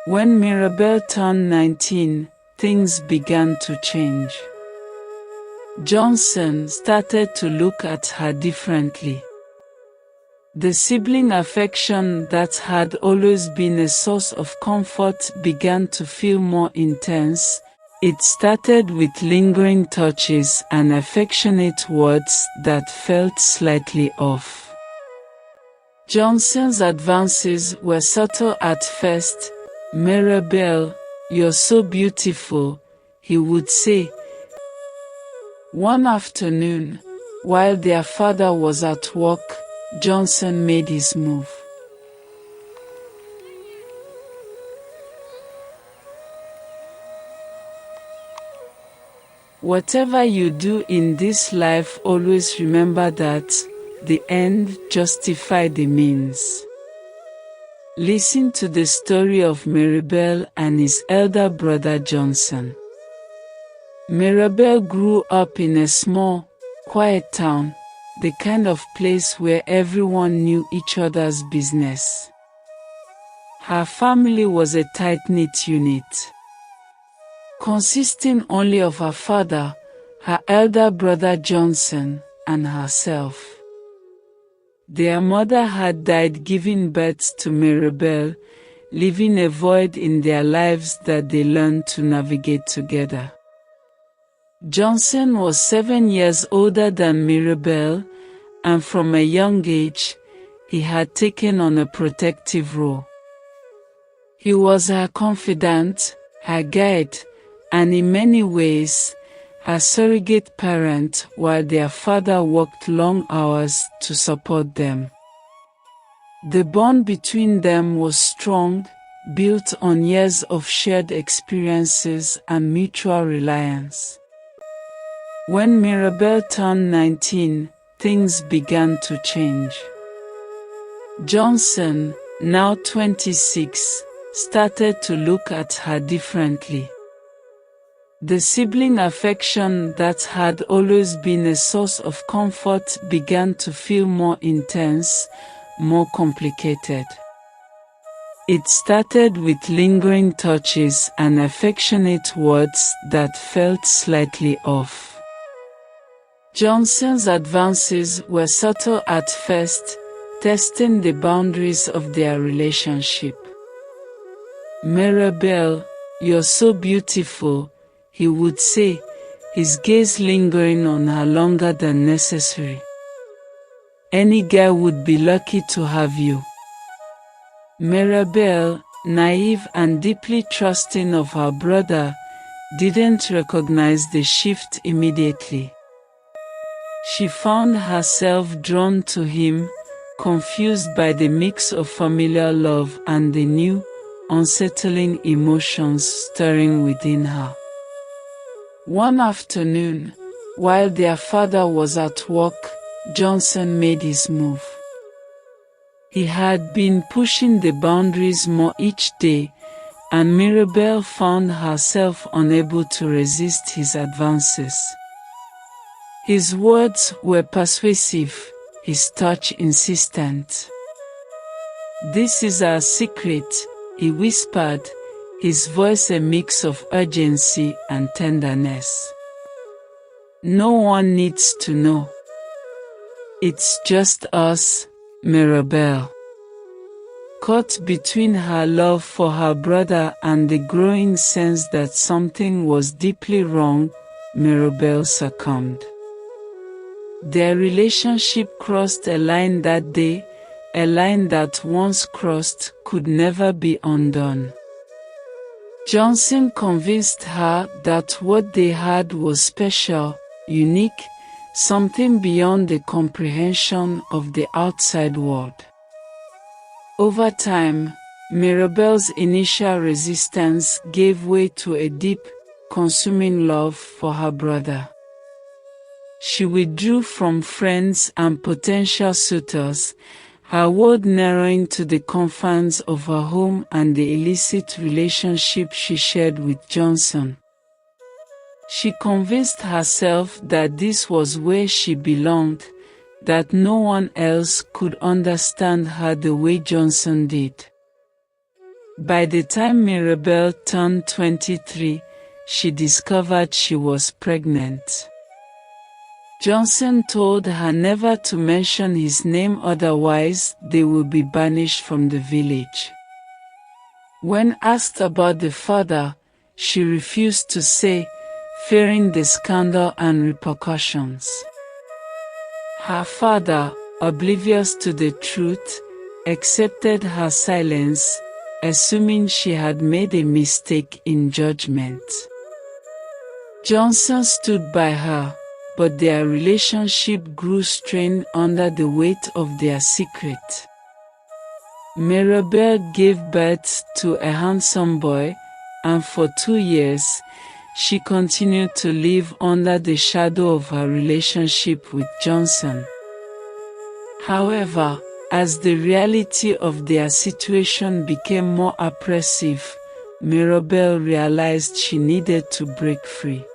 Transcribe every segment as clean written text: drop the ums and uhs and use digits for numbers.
When Mirabel turned 19, things began to change. Johnson started to look at her differently. The sibling affection that had always been a source of comfort began to feel more intense. It started with lingering touches and affectionate words that felt slightly off. Johnson's advances were subtle at first. "Mirabel, you're so beautiful," he would say. One afternoon, while their father was at work, Johnson made his move. Whatever you do in this life, always remember that the end justifies the means. Listen to the story of Mirabel and his elder brother Johnson. Mirabel grew up in a small, quiet town, the kind of place where everyone knew each other's business. Her family was a tight-knit unit, consisting only of her father, her elder brother Johnson, and herself. Their mother had died giving birth to Mirabel, leaving a void in their lives that they learned to navigate together. Johnson was 7 years older than Mirabel, and from a young age, he had taken on a protective role. He was her confidant, her guide, and in many ways, her surrogate parent while their father worked long hours to support them. The bond between them was strong, built on years of shared experiences and mutual reliance. When Mirabel turned 19, things began to change. Johnson, now 26, started to look at her differently. The sibling affection that had always been a source of comfort began to feel more intense, more complicated. It started with lingering touches and affectionate words that felt slightly off. Johnson's advances were subtle at first, testing the boundaries of their relationship. "Mirabel, you're so beautiful," he would say, his gaze lingering on her longer than necessary. "Any girl would be lucky to have you." Mirabel, naive and deeply trusting of her brother, didn't recognize the shift immediately. She found herself drawn to him, confused by the mix of familiar love and the new, unsettling emotions stirring within her. One afternoon, while their father was at work, Johnson made his move. He had been pushing the boundaries more each day, and Mirabel found herself unable to resist his advances. His words were persuasive, his touch insistent. "This is our secret," he whispered, his voice a mix of urgency and tenderness. "No one needs to know. It's just us, Mirabel." Caught between her love for her brother and the growing sense that something was deeply wrong, Mirabel succumbed. Their relationship crossed a line that day, a line that once crossed could never be undone. Johnson convinced her that what they had was special, unique, something beyond the comprehension of the outside world. Over time, Mirabel's initial resistance gave way to a deep, consuming love for her brother. She withdrew from friends and potential suitors, her world narrowing to the confines of her home and the illicit relationship she shared with Johnson. She convinced herself that this was where she belonged, that no one else could understand her the way Johnson did. By the time Mirabel turned 23, she discovered she was pregnant. Johnson told her never to mention his name, otherwise they would be banished from the village. When asked about the father, she refused to say, fearing the scandal and repercussions. Her father, oblivious to the truth, accepted her silence, assuming she had made a mistake in judgment. Johnson stood by her, but their relationship grew strained under the weight of their secret. Mirabel gave birth to a handsome boy, and for 2 years, she continued to live under the shadow of her relationship with Johnson. However, as the reality of their situation became more oppressive, Mirabel realized she needed to break free.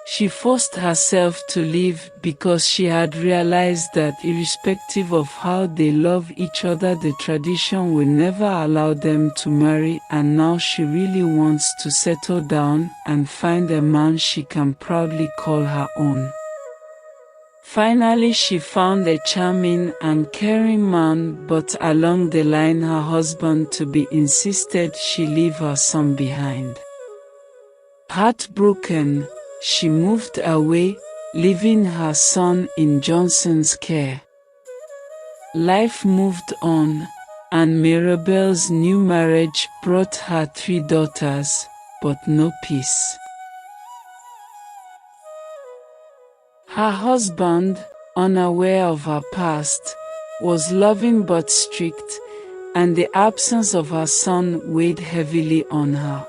She forced herself to leave because she had realized that irrespective of how they love each other, the tradition will never allow them to marry, and now she really wants to settle down and find a man she can proudly call her own. Finally, she found a charming and caring man, but along the line her husband-to-be insisted she leave her son behind. Heartbroken, she moved away, leaving her son in Johnson's care. Life moved on, and Mirabel's new marriage brought her 3 daughters, but no peace. Her husband, unaware of her past, was loving but strict, and the absence of her son weighed heavily on her.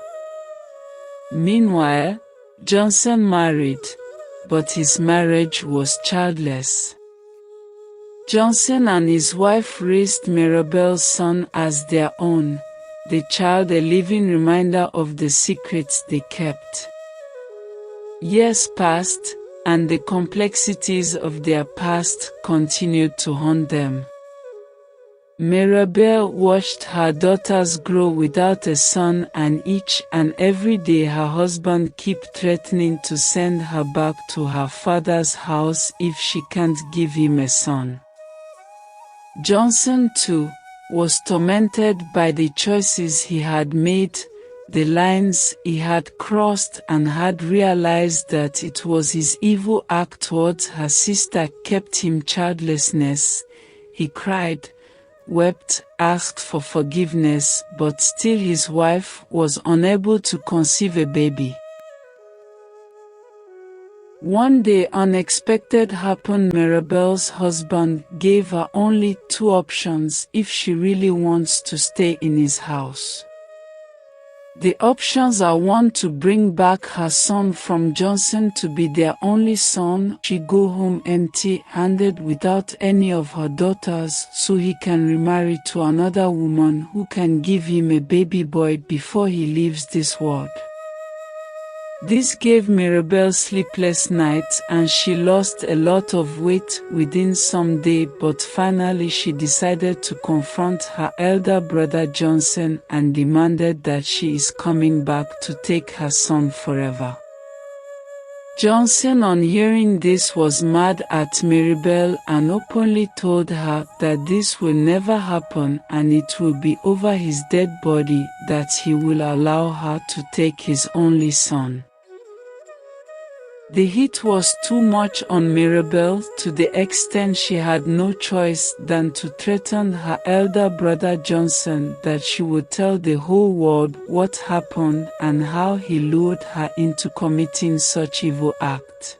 Meanwhile, Johnson married, but his marriage was childless. Johnson and his wife raised Mirabel's son as their own, the child a living reminder of the secrets they kept. Years passed, and the complexities of their past continued to haunt them. Mirabel watched her daughters grow without a son, and each and every day her husband kept threatening to send her back to her father's house if she can't give him a son. Johnson, too, was tormented by the choices he had made, the lines he had crossed, and had realized that it was his evil act towards her sister kept him childlessness. He cried, wept, asked for forgiveness, but still his wife was unable to conceive a baby. One day unexpected happened. Mirabel's husband gave her only 2 options if she really wants to stay in his house. The options are: 1, to bring back her son from Johnson to be their only son, she go home empty-handed without any of her daughters, so he can remarry to another woman who can give him a baby boy before he leaves this world. This gave Mirabel sleepless nights, and she lost a lot of weight within some days, but finally she decided to confront her elder brother Johnson and demanded that she is coming back to take her son forever. Johnson, on hearing this, was mad at Mirabel and openly told her that this will never happen, and it will be over his dead body that he will allow her to take his only son. The heat was too much on Mirabel, to the extent she had no choice than to threaten her elder brother Johnson that she would tell the whole world what happened and how he lured her into committing such evil act.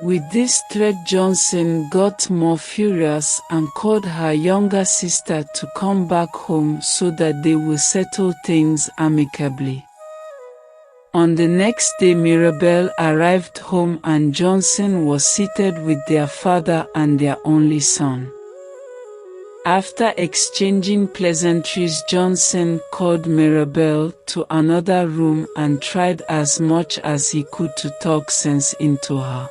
With this threat, Johnson got more furious and called her younger sister to come back home so that they would settle things amicably. On the next day, Mirabel arrived home and Johnson was seated with their father and their only son. After exchanging pleasantries, Johnson called Mirabel to another room and tried as much as he could to talk sense into her.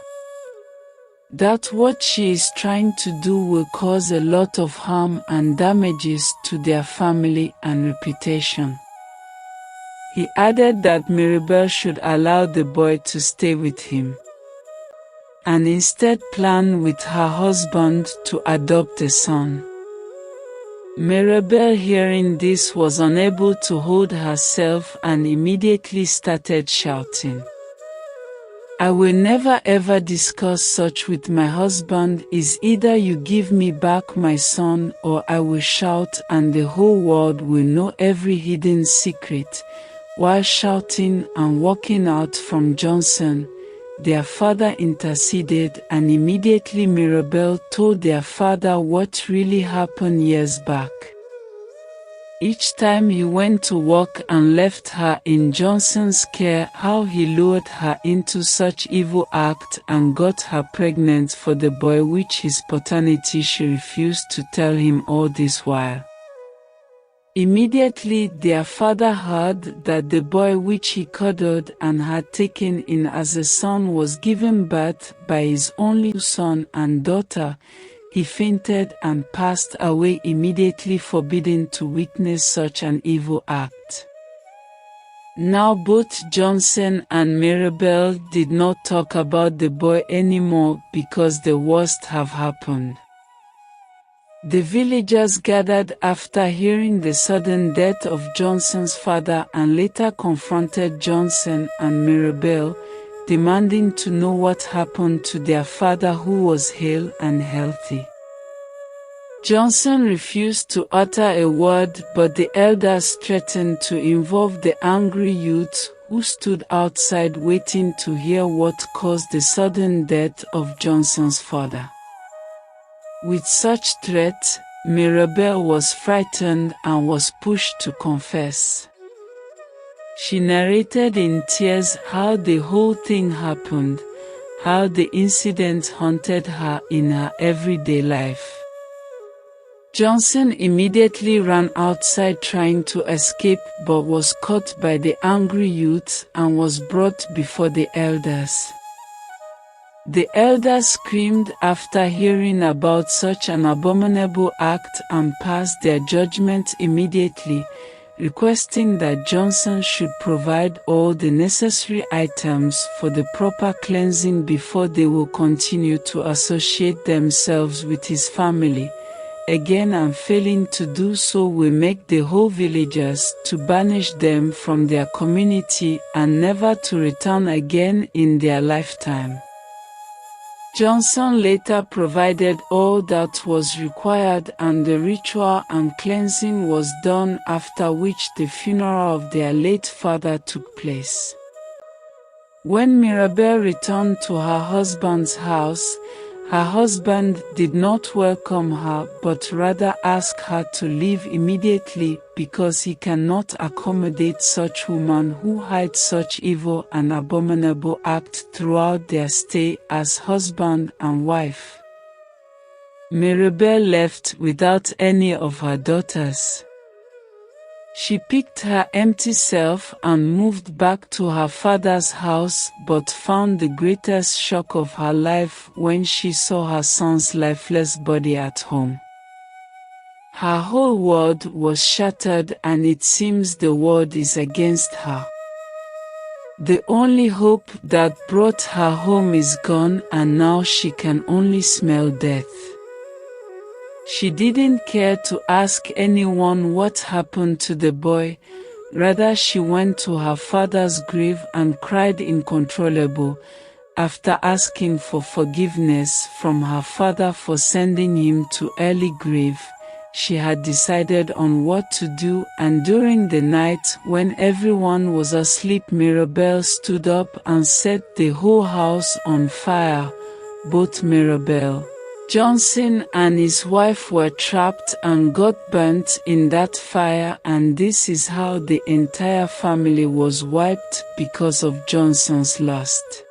that what she is trying to do will cause a lot of harm and damages to their family and reputation. He added that Mirabel should allow the boy to stay with him, and instead plan with her husband to adopt a son. Mirabel, hearing this, was unable to hold herself and immediately started shouting, "I will never ever discuss such with my husband. Is either you give me back my son or I will shout and the whole world will know every hidden secret." While shouting and walking out from Johnson, their father interceded, and immediately Mirabel told their father what really happened years back. Each time he went to work and left her in Johnson's care, how he lured her into such evil act and got her pregnant for the boy, which his paternity she refused to tell him all this while. Immediately their father heard that the boy which he cuddled and had taken in as a son was given birth by his only son and daughter. He fainted and passed away immediately, forbidding to witness such an evil act. Now both Johnson and Mirabel did not talk about the boy anymore because the worst have happened. The villagers gathered after hearing the sudden death of Johnson's father and later confronted Johnson and Mirabel, demanding to know what happened to their father, who was hale and healthy. Johnson refused to utter a word, but the elders threatened to involve the angry youth who stood outside waiting to hear what caused the sudden death of Johnson's father. With such threats, Mirabel was frightened and was pushed to confess. She narrated in tears how the whole thing happened, how the incident haunted her in her everyday life. Johnson immediately ran outside trying to escape, but was caught by the angry youth and was brought before the elders. The elders screamed after hearing about such an abominable act and passed their judgment immediately, requesting that Johnson should provide all the necessary items for the proper cleansing before they will continue to associate themselves with his family again, and failing to do so will make the whole villagers to banish them from their community and never to return again in their lifetime. Johnson later provided all that was required and the ritual and cleansing was done, after which the funeral of their late father took place. When Mirabel returned to her husband's house, her husband did not welcome her but rather asked her to leave immediately because he cannot accommodate such women who hide such evil and abominable acts throughout their stay as husband and wife. Mirabel left without any of her daughters. She picked her empty self and moved back to her father's house, but found the greatest shock of her life when she saw her son's lifeless body at home. Her whole world was shattered and it seems the world is against her. The only hope that brought her home is gone and now she can only smell death. She didn't care to ask anyone what happened to the boy, rather she went to her father's grave and cried uncontrollable. After asking for forgiveness from her father for sending him to early grave, she had decided on what to do, and during the night when everyone was asleep, Mirabel stood up and set the whole house on fire. Both Mirabel, Johnson and his wife were trapped and got burnt in that fire, and this is how the entire family was wiped because of Johnson's lust.